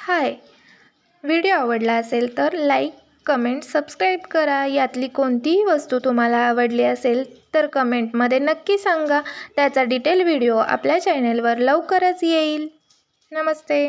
हाय, video आवडला असेल तर लाईक, कमेंट, सबस्क्राईब करा. यातली कोणतीही वस्तू तुम्हाला आवडली असेल तर कमेंटमध्ये नक्की सांगा. त्याचा डिटेल व्हिडिओ आपल्या चॅनेलवर लवकरच येईल. नमस्ते.